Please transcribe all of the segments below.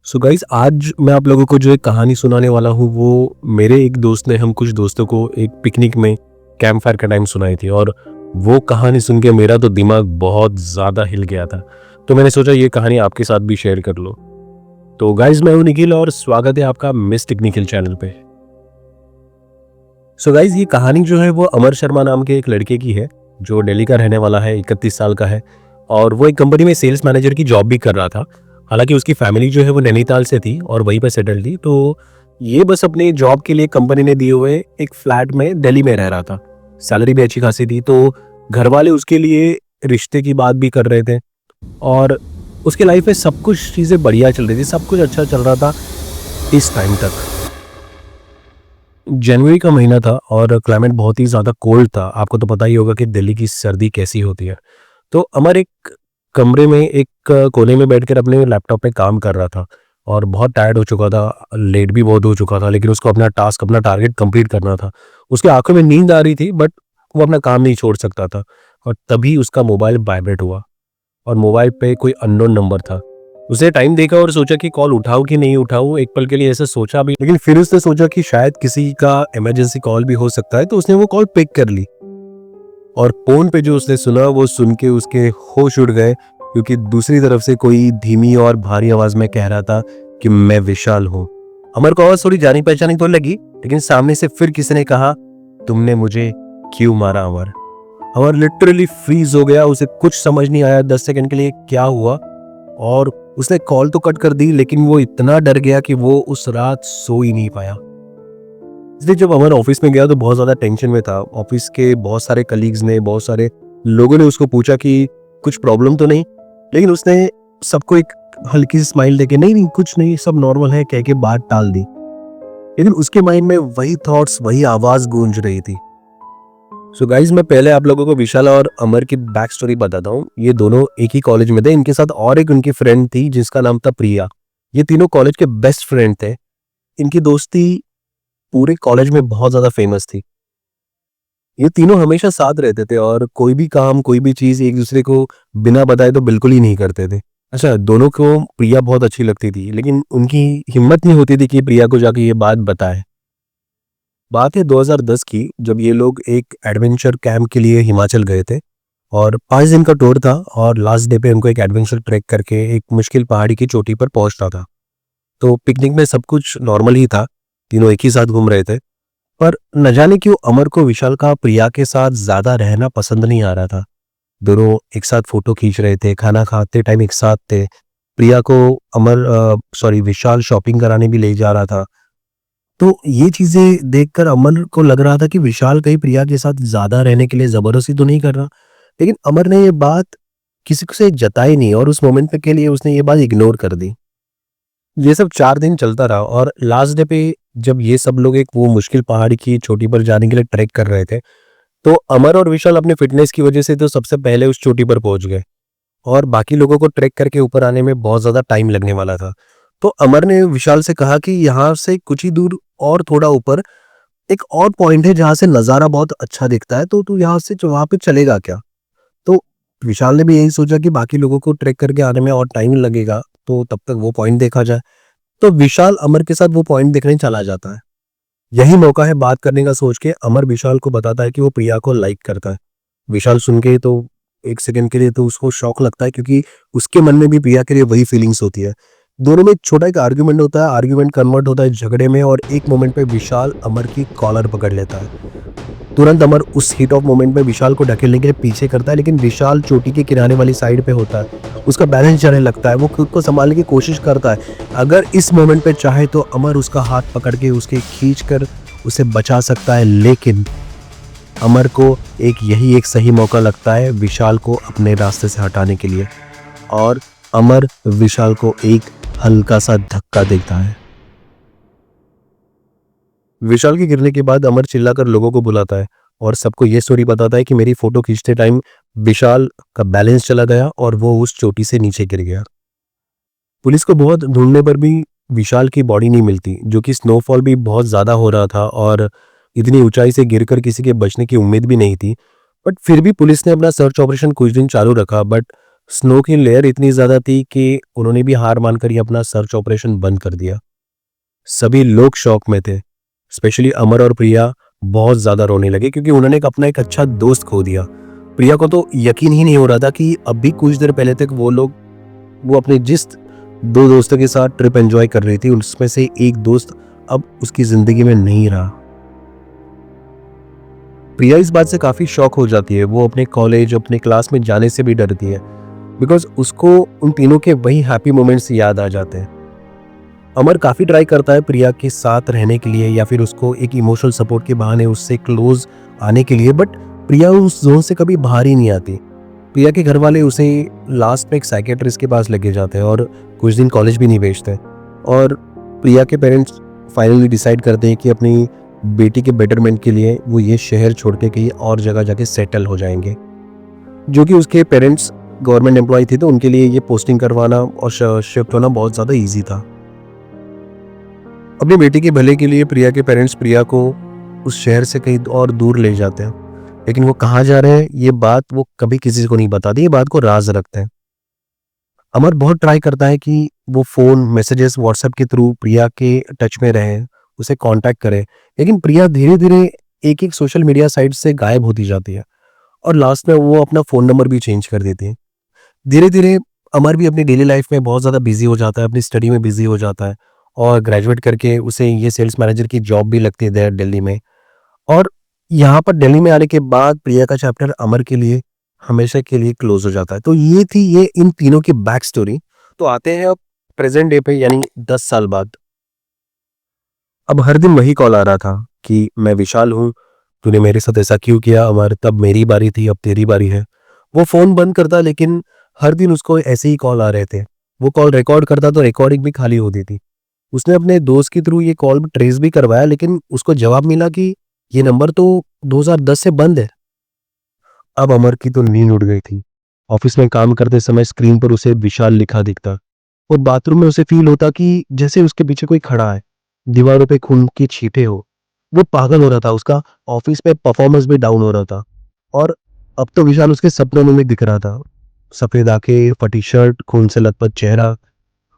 So guys, आज मैं आप लोगों को जो एक कहानी सुनाने वाला हूँ वो मेरे एक दोस्त ने हम कुछ दोस्तों को एक पिकनिक में कैंप फायर का टाइम सुनाई थी। और वो कहानी सुन के मेरा तो दिमाग बहुत ज़्यादा हिल गया था। तो मैंने सोचा ये कहानी आपके साथ भी शेयर कर लो। तो गाइस, मैं हूँ निखिल और स्वागत है आपका मिस टेक्निकल चैनल पे। सो गाइस, ये कहानी जो है वो अमर शर्मा नाम के एक लड़के की है जो दिल्ली का रहने वाला है, 31 साल का है। और वो एक कंपनी में सेल्स मैनेजर की जॉब भी कर रहा था। हालांकि उसकी फैमिली जो है वो नैनीताल से थी और वहीं पर सेटल थी। तो ये बस अपने जॉब के लिए कंपनी ने दिए हुए एक फ्लैट में दिल्ली में रह रहा था। सैलरी भी अच्छी खासी थी, तो घर वाले उसके लिए रिश्ते की बात भी कर रहे थे। और उसके लाइफ में सब कुछ चीज़ें बढ़िया चल रही थी, सब कुछ अच्छा चल रहा था इस टाइम तक। जनवरी का महीना था और क्लाइमेट बहुत ही ज़्यादा कोल्ड था। आपको तो पता ही होगा कि दिल्ली की सर्दी कैसी होती है। तो अमर एक कमरे में एक कोने में बैठकर अपने लैपटॉप पे काम कर रहा था और बहुत टायर्ड हो चुका था, लेट भी बहुत हो चुका था, लेकिन उसको अपना टास्क, अपना टारगेट कंप्लीट करना था। उसकी आंखों में नींद आ रही थी, बट वो अपना काम नहीं छोड़ सकता था। और तभी उसका मोबाइल वाइब्रेट हुआ और मोबाइल पे कोई अननोन नंबर था। उसने टाइम देखा और सोचा कि कॉल उठाऊं कि नहीं उठाऊं। एक पल के लिए ऐसा सोचा भी, लेकिन फिर उसने सोचा कि शायद किसी का इमरजेंसी कॉल भी हो सकता है, तो उसने वो कॉल पिक कर ली। और फोन पे जो उसने सुना वो सुन के उसके होश उड़ गए, क्योंकि दूसरी तरफ से कोई धीमी और भारी आवाज में कह रहा था कि मैं विशाल हूँ। अमर को आवाज थोड़ी जानी पहचानी तो लगी, लेकिन सामने से फिर किसी ने कहा, तुमने मुझे क्यों मारा अमर। अमर लिटरली फ्रीज हो गया। उसे कुछ समझ नहीं आया 10 सेकंड के लिए क्या हुआ। और उसने कॉल तो कट कर दी, लेकिन वो इतना डर गया कि वो उस रात सो ही नहीं पाया। इसलिए जब अमर ऑफिस में गया तो बहुत ज्यादा टेंशन में था। ऑफिस के बहुत सारे कलीग्स ने, बहुत सारे लोगों ने उसको पूछा कि कुछ प्रॉब्लम तो नहीं, लेकिन उसने सबको एक हल्की सी स्माइल देके नहीं नहीं कुछ नहीं, सब नॉर्मल है कह के बात टाल दी। लेकिन उसके माइंड में वही थॉट्स, वही आवाज गूंज रही थी। सो गाइज, मैं पहले आप लोगों को विशाल और अमर की बैक स्टोरी बताता हूँ। ये दोनों एक ही कॉलेज में थे। इनके साथ और एक उनकी फ्रेंड थी जिसका नाम था प्रिया। ये तीनों कॉलेज के बेस्ट फ्रेंड थे। इनकी दोस्ती पूरे कॉलेज में बहुत ज्यादा फेमस थी। ये तीनों हमेशा साथ रहते थे और कोई भी काम, कोई भी चीज एक दूसरे को बिना बताए तो बिल्कुल ही नहीं करते थे। अच्छा, दोनों को प्रिया बहुत अच्छी लगती थी, लेकिन उनकी हिम्मत नहीं होती थी कि प्रिया को जाके ये बात बताए। बात है 2010 की, जब ये लोग एक एडवेंचर कैंप के लिए हिमाचल गए थे। और 5 दिन का टूर था और लास्ट डे पे उनको एक एडवेंचर ट्रैक करके एक मुश्किल पहाड़ी की चोटी पर पहुंचना था। तो पिकनिक में सब कुछ नॉर्मल ही था, तीनों एक ही साथ घूम रहे थे। पर न जाने क्यों अमर को विशाल का प्रिया के साथ ज्यादा रहना पसंद नहीं आ रहा था। दोनों एक साथ फोटो खींच रहे थे, खाना खाते टाइम एक साथ थे। प्रिया को विशाल शॉपिंग कराने भी ले जा रहा था। तो ये चीजें देखकर अमर को लग रहा था कि विशाल कहीं प्रिया के साथ ज्यादा रहने के लिए जबरदस्ती तो नहीं कर रहा। लेकिन अमर ने ये बात किसी को से जताई नहीं और उस मोमेंट पे के लिए उसने ये बात इग्नोर कर दी। ये सब 4 दिन चलता रहा और लास्ट डे पे जब ये सब लोग एक वो मुश्किल पहाड़ी की चोटी पर जाने के लिए ट्रैक कर रहे थे, तो अमर और विशाल अपने फिटनेस की वजह से तो सबसे पहले उस चोटी पर पहुंच गए। और बाकी लोगों को ट्रैक करके ऊपर आने में बहुत ज्यादा टाइम लगने वाला था। तो अमर ने विशाल से कहा कि यहाँ से कुछ ही दूर और थोड़ा ऊपर एक और पॉइंट है जहां से नजारा बहुत अच्छा दिखता है, तो तू यहाँ से वहां पे चलेगा क्या। तो विशाल ने भी यही सोचा कि बाकी लोगों को ट्रैक करके आने में और टाइम लगेगा, तो तब तक वो पॉइंट देखा जाए। तो विशाल अमर के साथ वो पॉइंट देखने चला जाता है। यही मौका है बात करने का सोच के अमर विशाल को बताता है कि वो प्रिया को लाइक करता है। विशाल सुन के तो एक सेकंड के लिए तो उसको शॉक लगता है, क्योंकि उसके मन में भी प्रिया के लिए वही फीलिंग्स होती है। दोनों में एक छोटा एक आर्ग्यूमेंट होता है, आर्ग्यूमेंट कन्वर्ट होता है झगड़े में, और एक मोमेंट पे विशाल अमर की कॉलर पकड़ लेता है। तुरंत अमर उस हीट ऑफ मोमेंट में विशाल को ढकेलने के लिए पीछे करता है, लेकिन विशाल चोटी के किनारे वाली साइड पे होता है। उसका बैलेंस जाने लगता है, वो खुद को संभालने की कोशिश करता है। अगर इस मोमेंट पे चाहे तो अमर उसका हाथ पकड़ के उसके खींच कर उसे बचा सकता है, लेकिन अमर को यही एक सही मौका लगता है विशाल को अपने रास्ते से हटाने के लिए। और अमर विशाल को एक हल्का सा धक्का देता है। विशाल के गिरने के बाद अमर चिल्लाकर लोगों को बुलाता है और सबको ये स्टोरी बताता है कि मेरी फोटो खींचते टाइम विशाल का बैलेंस चला गया और वो उस चोटी से नीचे गिर गया। पुलिस को बहुत ढूंढने पर भी विशाल की बॉडी नहीं मिलती, जो कि स्नोफॉल भी बहुत ज्यादा हो रहा था और इतनी ऊंचाई से गिरकर किसी के बचने की उम्मीद भी नहीं थी। बट फिर भी पुलिस ने अपना सर्च ऑपरेशन कुछ दिन चालू रखा, बट स्नो की लेयर इतनी ज़्यादा थी कि उन्होंने भी हार मानकर ये अपना सर्च ऑपरेशन बंद कर दिया। सभी लोग शॉक में थे। स्पेशली अमर और प्रिया बहुत ज़्यादा रोने लगे क्योंकि उन्होंने अपना एक अच्छा दोस्त खो दिया। प्रिया को तो यकीन ही नहीं हो रहा था कि अभी कुछ देर पहले तक वो अपने जिस 2 दोस्तों के साथ ट्रिप एंजॉय कर रही थी, उसमें से एक दोस्त अब उसकी ज़िंदगी में नहीं रहा। प्रिया इस बात से काफ़ी शॉक हो जाती है। वो अपने कॉलेज, अपने क्लास में जाने से भी डरती है बिकॉज़ उसको उन तीनों के वही हैप्पी मोमेंट्स याद आ जाते हैं। अमर काफ़ी ट्राई करता है प्रिया के साथ रहने के लिए या फिर उसको एक इमोशनल सपोर्ट के बहाने उससे क्लोज आने के लिए, बट प्रिया उस जोन से कभी बाहर ही नहीं आती। प्रिया के घर वाले उसे लास्ट में एक साइकियाट्रिस्ट के पास लेके जाते हैं और कुछ दिन कॉलेज भी नहीं भेजते, और प्रिया के पेरेंट्स फाइनली डिसाइड करते हैं कि अपनी बेटी के बेटरमेंट के लिए वो ये शहर छोड़ के कहीं और जगह जाके सेटल हो जाएंगे। जो कि उसके पेरेंट्स गवर्नमेंट एम्प्लॉय थे, तो उनके लिए ये पोस्टिंग करवाना और शिफ्ट होना बहुत ज़्यादा ईजी था। अपनी बेटी के भले के लिए प्रिया के पेरेंट्स प्रिया को उस शहर से कहीं और दूर ले जाते हैं, लेकिन वो कहाँ जा रहे हैं ये बात वो कभी किसी को नहीं बताती, ये बात को राज रखते हैं। अमर बहुत ट्राई करता है कि वो फ़ोन, मैसेजेस, व्हाट्सएप के थ्रू प्रिया के टच में रहे, उसे कांटेक्ट करे, लेकिन प्रिया धीरे-धीरे एक-एक सोशल मीडिया साइट से गायब होती जाती है और लास्ट में वो अपना फ़ोन नंबर भी चेंज कर देती है। धीरे-धीरे अमर भी अपनी डेली लाइफ में बहुत ज़्यादा बिज़ी हो जाता है, अपनी स्टडी में बिज़ी हो जाता है और ग्रेजुएट करके उसे ये सेल्स मैनेजर की जॉब भी लगती है देयर दिल्ली में। और यहाँ पर दिल्ली में आने के बाद प्रिया का चैप्टर अमर के लिए हमेशा के लिए क्लोज हो जाता है। तो ये इन तीनों की बैक स्टोरी। तो आते हैं अब प्रेजेंट डे पे, यानी 10 साल बाद। अब हर दिन वही कॉल आ रहा था कि मैं विशाल हूँ, तूने मेरे साथ ऐसा क्यों किया अमर, तब मेरी बारी थी, अब तेरी बारी है। वो फ़ोन बंद करता, लेकिन हर दिन उसको ऐसे ही कॉल आ रहे थे। वो कॉल रिकॉर्ड करता तो रिकॉर्डिंग भी खाली होती थी। उसने अपने दोस्त के थ्रू ये कॉल ट्रेस भी करवाया, लेकिन उसको जवाब मिला कि ये नंबर तो 2010 से बंद है। अब अमर की तो नींद उड़ गई थी। ऑफिस में काम करते समय स्क्रीन पर उसे विशाल लिखा दिखता और बाथरूम में उसे फील होता कि जैसे उसके पीछे कोई खड़ा है। दीवारों पे खून की छींटे हो। वो पागल हो रहा था, उसका ऑफिस में परफॉर्मेंस भी डाउन हो रहा था और अब तो विशाल उसके सपनों में भी दिख रहा था। सफेद आंखें, फटी शर्ट, खून से लथपथ चेहरा,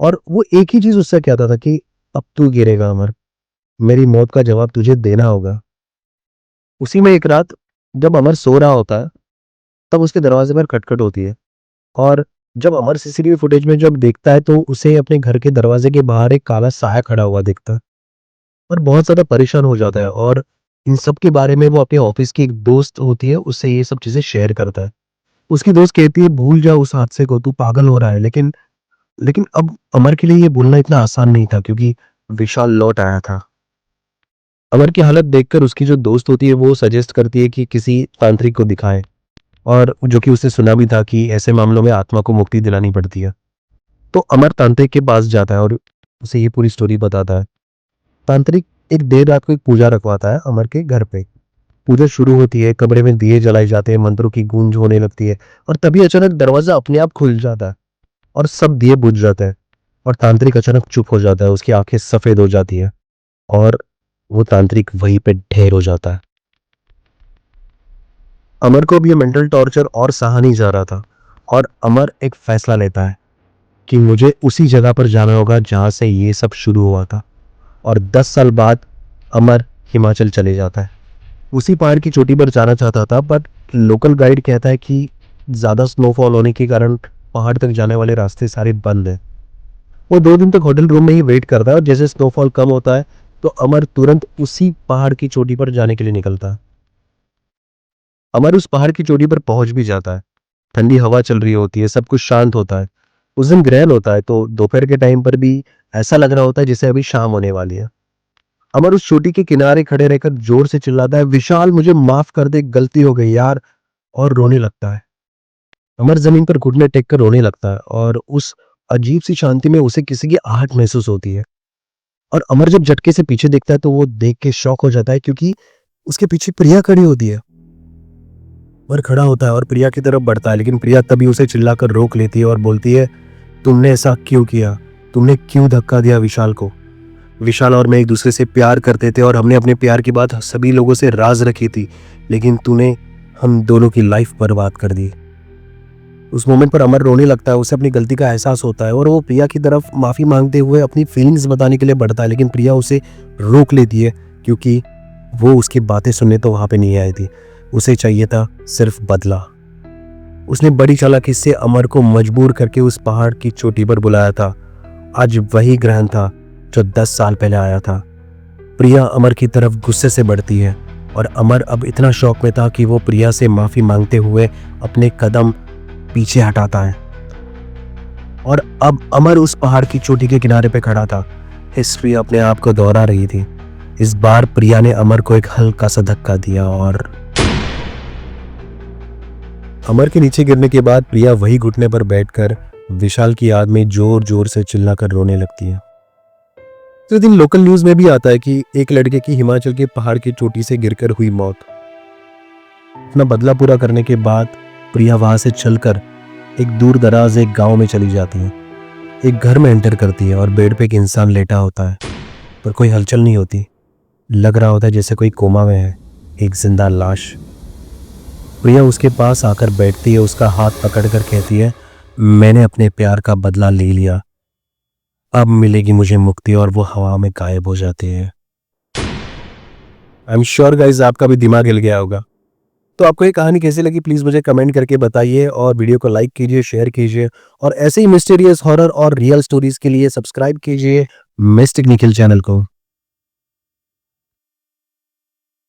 और वो एक ही चीज उससे कहता था कि अब तू गिरेगा अमर, मेरी मौत का जवाब तुझे देना होगा। उसी में एक रात जब अमर सो रहा होता है, तब उसके दरवाजे पर खटखट होती है और जब अमर सीसीटीवी फुटेज में जब देखता है तो उसे अपने घर के दरवाजे के बाहर एक काला साया खड़ा हुआ दिखता है और बहुत ज्यादा परेशान हो जाता है। और इन सब के बारे में वो अपने ऑफिस की एक दोस्त होती है, उससे ये सब चीजें शेयर करता है। उसकी दोस्त कहती है भूल जा उस हादसे को, तू पागल हो रहा है। लेकिन लेकिन अब अमर के लिए ये बोलना इतना आसान नहीं था क्योंकि विशाल लौट आया था। अमर की हालत देखकर उसकी जो दोस्त होती है वो सजेस्ट करती है कि किसी तांत्रिक को दिखाएं, और जो कि उसने सुना भी था कि ऐसे मामलों में आत्मा को मुक्ति दिलानी पड़ती है। तो अमर तांत्रिक के पास जाता है और उसे ये पूरी स्टोरी बताता है। तांत्रिक एक देर रात को एक पूजा रखवाता है अमर के घर पे। पूजा शुरू होती है, कमरे में दिए जलाए जाते हैं, मंत्रों की गूंज होने लगती है और तभी अचानक दरवाजा अपने आप खुल जाता है और सब दिए बुझ जाते हैं और तांत्रिक अचानक चुप हो जाता है, उसकी आंखें सफेद हो जाती है और वो तांत्रिक वहीं पे ढेर हो जाता है। अमर को अब ये मेंटल टॉर्चर और सहा नहीं जा रहा था और अमर एक फैसला लेता है कि मुझे उसी जगह पर जाना होगा जहां से ये सब शुरू हुआ था। और 10 साल बाद अमर हिमाचल चले जाता है। उसी पहाड़ की चोटी पर जाना चाहता था, बट लोकल गाइड कहता है कि ज़्यादा स्नोफॉल होने के कारण पहाड़ तक जाने वाले रास्ते सारे बंद हैं। वो 2 दिन तक होटल रूम में ही वेट करता है और जैसे स्नोफॉल कम होता है तो अमर तुरंत उसी पहाड़ की चोटी पर जाने के लिए निकलता है। अमर उस पहाड़ की चोटी पर पहुंच भी जाता है। ठंडी हवा चल रही होती है, सब कुछ शांत होता है। उस दिन ग्रहण होता है तो दोपहर के टाइम पर भी ऐसा लग रहा होता है जैसे अभी शाम होने वाली है। अमर उस चोटी के किनारे खड़े रहकर जोर से चिल्लाता है, विशाल मुझे माफ कर दे, गलती हो गई यार, और रोने लगता है। अमर जमीन पर घुटने टेक कर रोने लगता है और उस अजीब सी शांति में उसे किसी की आहट महसूस होती है। और अमर जब झटके से पीछे देखता है तो वो देख के शॉक हो जाता है क्योंकि उसके पीछे प्रिया खड़ी होती है। अमर खड़ा होता है और प्रिया की तरफ बढ़ता है, लेकिन प्रिया तभी उसे चिल्लाकर रोक लेती है और बोलती है, तुमने ऐसा क्यों किया, तुमने क्यों धक्का दिया विशाल को। विशाल और मैं एक दूसरे से प्यार करते थे और हमने अपने प्यार की बात सभी लोगों से राज रखी थी, लेकिन तूने हम दोनों की लाइफ बर्बाद कर दी। उस मोमेंट पर अमर रोने लगता है, उसे अपनी गलती का एहसास होता है और वो प्रिया की तरफ माफ़ी मांगते हुए अपनी फीलिंग्स बताने के लिए बढ़ता है, लेकिन प्रिया उसे रोक लेती है क्योंकि वो उसकी बातें सुनने तो वहाँ पे नहीं आई थी। उसे चाहिए था सिर्फ बदला। उसने बड़ी चालाकी से अमर को मजबूर करके उस पहाड़ की चोटी पर बुलाया था। आज वही ग्रहण था जो 10 साल पहले आया था। प्रिया अमर की तरफ गुस्से से बढ़ती है और अमर अब इतना शौक में था कि वो प्रिया से माफ़ी मांगते हुए अपने कदम पीछे हटाता है। और अब अमर उस पहाड़ की चोटी के किनारे पे खड़ा था। हिस्ट्री अपने आप को दोहरा रही थी। इस बार प्रिया ने अमर को एक हल्का सा धक्का दिया और अमर के नीचे गिरने के बाद प्रिया वही घुटने पर बैठकर विशाल की याद में जोर जोर से चिल्लाकर रोने लगती है। तो दिन लोकल न्यूज में भी आता है कि एक लड़के की हिमाचल के पहाड़ की चोटी से गिरकर हुई मौत। अपना बदला पूरा करने के बाद प्रिया वहां से चलकर एक दूर दराज एक गांव में चली जाती है। एक घर में एंटर करती है और बेड पे एक इंसान लेटा होता है, पर कोई हलचल नहीं होती। लग रहा होता है जैसे कोई कोमा में है, एक जिंदा लाश। प्रिया उसके पास आकर बैठती है, उसका हाथ पकड़कर कहती है, मैंने अपने प्यार का बदला ले लिया, अब मिलेगी मुझे मुक्ति, और वो हवा में गायब हो जाती है। आई एम श्योर गाइस आपका भी दिमाग हिल गया होगा। तो आपको ये कहानी कैसी लगी प्लीज मुझे कमेंट करके बताइए और वीडियो को लाइक कीजिए, शेयर कीजिए और ऐसे ही मिस्टीरियस हॉरर और रियल स्टोरीज के लिए सब्सक्राइब कीजिए मिस्टिक निखिल चैनल को।